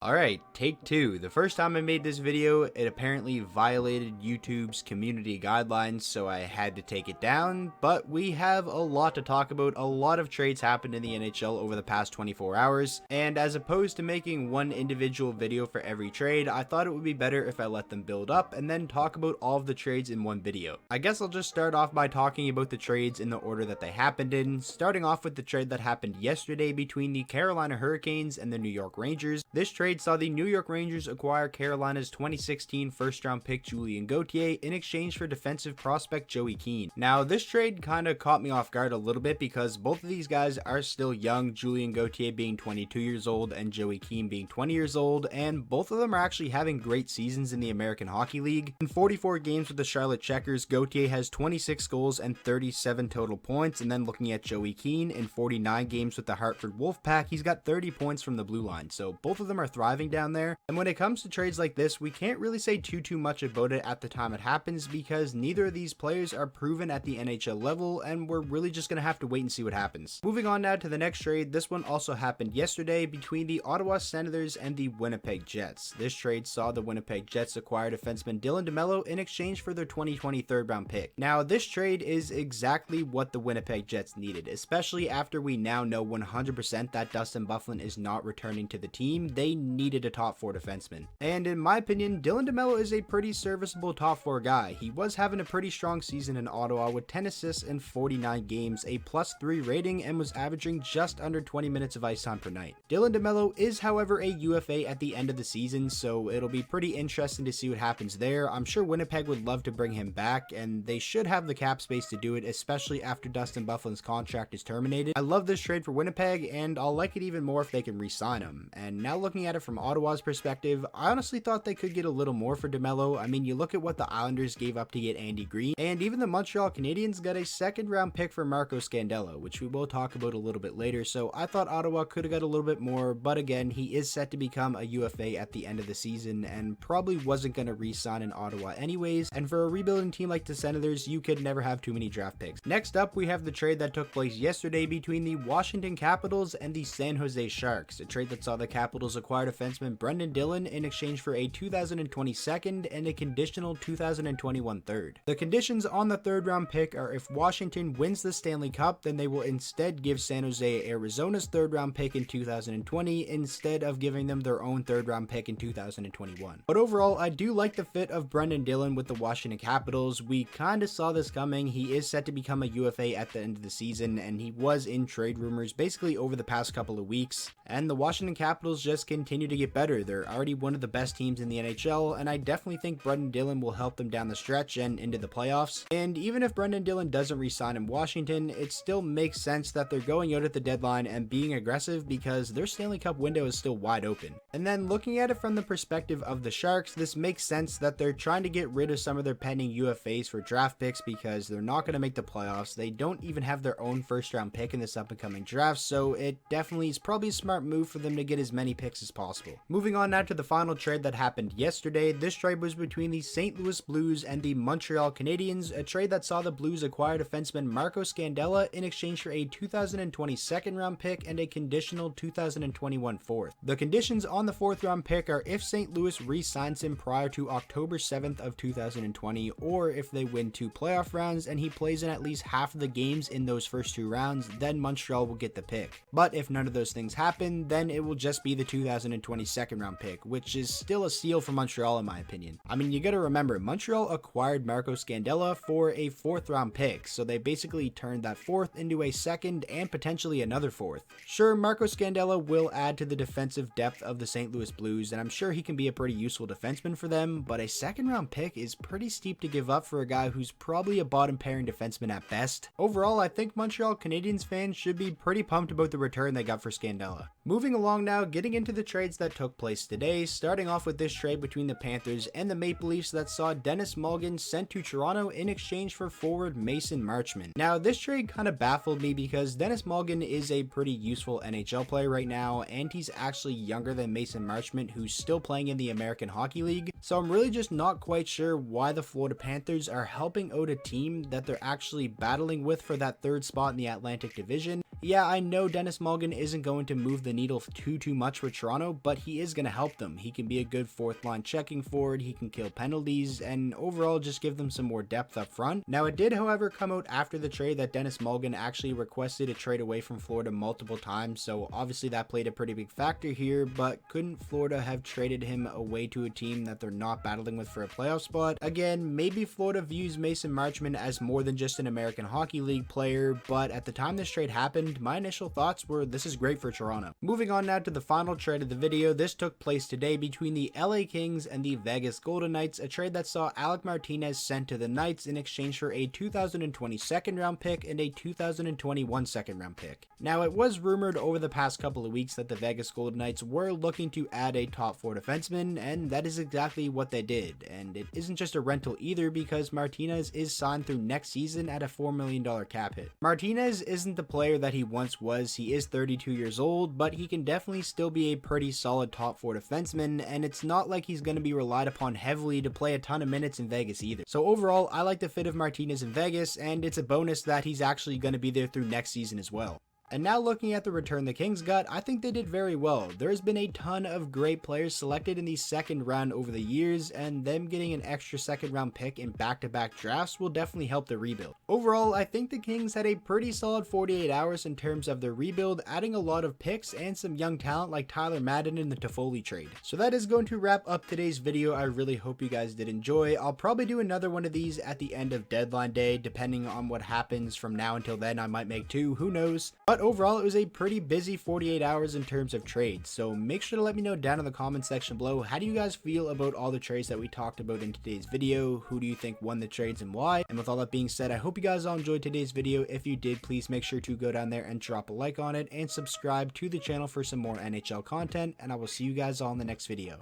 Alright, take two. The first time I made this video, it apparently violated YouTube's community guidelines, so I had to take it down, but we have a lot to talk about. A lot of trades happened in the NHL over the past 24 hours, and as opposed to making one individual video for every trade, I thought it would be better if I let them build up and then talk about all of the trades in one video. I guess I'll just start off by talking about the trades in the order that they happened in, starting off with the trade that happened yesterday between the Carolina Hurricanes and the New York Rangers. This trade saw the New York Rangers acquire Carolina's 2016 first-round pick Julien Gauthier in exchange for defensive prospect Joey Keane. Now, this trade kind of caught me off guard a little bit because both of these guys are still young, Julien Gauthier being 22 years old and Joey Keane being 20 years old, and both of them are actually having great seasons in the American Hockey League. In 44 games with the Charlotte Checkers, Gauthier has 26 goals and 37 total points, and then looking at Joey Keane, in 49 games with the Hartford Wolfpack, he's got 30 points from the blue line, so both of them are thriving down there. And when it comes to trades like this, we can't really say too much about it at the time it happens because neither of these players are proven at the NHL level, and we're really just gonna have to wait and see what happens. Moving on now to the next trade. This one also happened yesterday between the Ottawa Senators and the Winnipeg Jets. This trade saw the Winnipeg Jets acquire defenseman Dylan DeMello in exchange for their 2020 third-round pick. Now, this trade is exactly what the Winnipeg Jets needed, especially after we now know 100% that Dustin Byfuglien is not returning to the team. They needed a top 4 defenseman. And in my opinion, Dylan DeMello is a pretty serviceable top 4 guy. He was having a pretty strong season in Ottawa with 10 assists in 49 games, a +3 rating, and was averaging just under 20 minutes of ice time per night. Dylan DeMello is, however, a UFA at the end of the season, so it'll be pretty interesting to see what happens there. I'm sure Winnipeg would love to bring him back, and they should have the cap space to do it, especially after Dustin Byfuglien's contract is terminated. I love this trade for Winnipeg, and I'll like it even more if they can re-sign him. And now looking at it from Ottawa's perspective, I honestly thought they could get a little more for DeMello. I mean, you look at what the Islanders gave up to get Andy Green, and even the Montreal Canadiens got a second-round pick for Marco Scandella, which we will talk about a little bit later, so I thought Ottawa could have got a little bit more, but again, he is set to become a UFA at the end of the season, and probably wasn't going to re-sign in Ottawa anyways, and for a rebuilding team like the Senators, you could never have too many draft picks. Next up, we have the trade that took place yesterday between the Washington Capitals and the San Jose Sharks, a trade that saw the Capitals acquire defenseman Brendan Dillon in exchange for a 2020 second and a conditional 2021 third. The conditions on the third-round pick are if Washington wins the Stanley Cup, then they will instead give San Jose Arizona's third-round pick in 2020 instead of giving them their own third-round pick in 2021. But overall, I do like the fit of Brendan Dillon with the Washington Capitals. We kind of saw this coming. He is set to become a UFA at the end of the season, and he was in trade rumors basically over the past couple of weeks. And the Washington Capitals just continue to get better. They're already one of the best teams in the NHL, and I definitely think Brendan Dillon will help them down the stretch and into the playoffs. And even if Brendan Dillon doesn't re-sign in Washington, it still makes sense that they're going out at the deadline and being aggressive because their Stanley Cup window is still wide open. And then looking at it from the perspective of the Sharks, this makes sense that they're trying to get rid of some of their pending UFAs for draft picks because they're not going to make the playoffs. They don't even have their own first-round pick in this up-and-coming draft, so it definitely is probably a smart move for them to get as many picks as possible. Moving on now to the final trade that happened yesterday. This trade was between the St. Louis Blues and the Montreal Canadiens, a trade that saw the Blues acquire defenseman Marco Scandella in exchange for a 2020 second-round pick and a conditional 2021 fourth. The conditions on the fourth-round pick are if St. Louis re-signs him prior to October 7th of 2020, or if they win 2 playoff rounds and he plays in at least half of the games in those first 2 rounds, then Montreal will get the pick. But if none of those things happen, then it will just be the 2020 second-round pick, which is still a steal for Montreal in my opinion. I mean, you gotta remember, Montreal acquired Marco Scandella for a 4th-round pick, so they basically turned that 4th into a 2nd and potentially another 4th. Sure, Marco Scandella will add to the defensive depth of the St. Louis Blues, and I'm sure he can be a pretty useful defenseman for them, but a 2nd-round pick is pretty steep to give up for a guy who's probably a bottom-pairing defenseman at best. Overall, I think Montreal Canadiens fans should be pretty pumped about the return they got for Scandella. Moving along now, getting into the trades that took place today, starting off with this trade between the Panthers and the Maple Leafs that saw Dennis Mulligan sent to Toronto in exchange for forward Mason Marchment. Now, this trade kind of baffled me because Dennis Mulligan is a pretty useful NHL player right now, and he's actually younger than Mason Marchment, who's still playing in the American Hockey League, so I'm really just not quite sure why the Florida Panthers are helping out a team that they're actually battling with for that 3rd spot in the Atlantic Division, Yeah, I know Dennis Mulligan isn't going to move the needle too much for Toronto, but he is going to help them. He can be a good fourth line checking forward, he can kill penalties, and overall just give them some more depth up front. Now it did, however, come out after the trade that Dennis Mulligan actually requested a trade away from Florida multiple times, so obviously that played a pretty big factor here, but couldn't Florida have traded him away to a team that they're not battling with for a playoff spot? Again, maybe Florida views Mason Marchment as more than just an American Hockey League player, but at the time this trade happened, my initial thoughts were this is great for Toronto. Moving on now to the final trade of the video, this took place today between the LA Kings and the Vegas Golden Knights, a trade that saw Alec Martinez sent to the Knights in exchange for a 2020 second round pick and a 2021 second round pick. Now it was rumored over the past couple of weeks that the Vegas Golden Knights were looking to add a top 4 defenseman, and that is exactly what they did. And it isn't just a rental either, because Martinez is signed through next season at a $4 million cap hit. Martinez isn't the player that he once was. He is 32 years old, but he can definitely still be a pretty solid top 4 defenseman, and it's not like he's going to be relied upon heavily to play a ton of minutes in Vegas either. So overall, I like the fit of Martinez in Vegas, and it's a bonus that he's actually going to be there through next season as well. And now looking at the return the Kings got, I think they did very well. There's been a ton of great players selected in the second round over the years, and them getting an extra second round pick in back-to-back drafts will definitely help the rebuild. Overall, I think the Kings had a pretty solid 48 hours in terms of their rebuild, adding a lot of picks and some young talent like Tyler Madden in the Toffoli trade. So that is going to wrap up today's video. I really hope you guys did enjoy. I'll probably do another one of these at the end of deadline day, depending on what happens from now until then. I might make 2, who knows. But overall, it was a pretty busy 48 hours in terms of trades, so make sure to let me know down in the comment section below, how do you guys feel about all the trades that we talked about in today's video? Who do you think won the trades and why? And with all that being said, I hope you guys all enjoyed today's video. If you did, please make sure to go down there and drop a like on it and subscribe to the channel for some more NHL content, and I will see you guys all in the next video.